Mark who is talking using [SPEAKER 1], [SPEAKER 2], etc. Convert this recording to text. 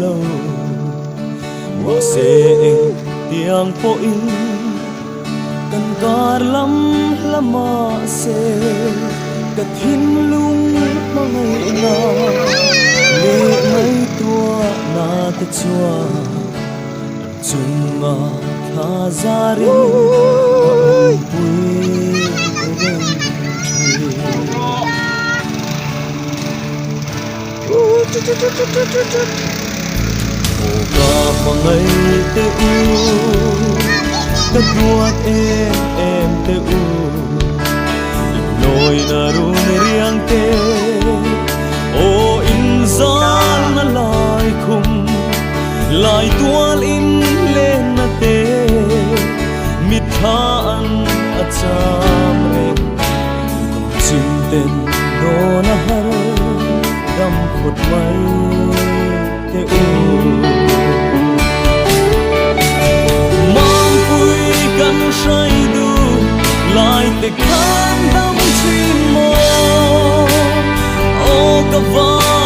[SPEAKER 1] lâu hoa sẽ tiếng po in cần cả lắm lama sẽ cất hin lung mà ngày nào lệ ngày tua na te chua chung ngà tha ra ri pui cả mà ngày te u cất buat em te u loi na ru riang te o in zan na lai khum lai tual in lên na te mit tha an acham re chin ten do na har dam khut mai te u mang pui kan sai du lai te khan dam chin mo o ka va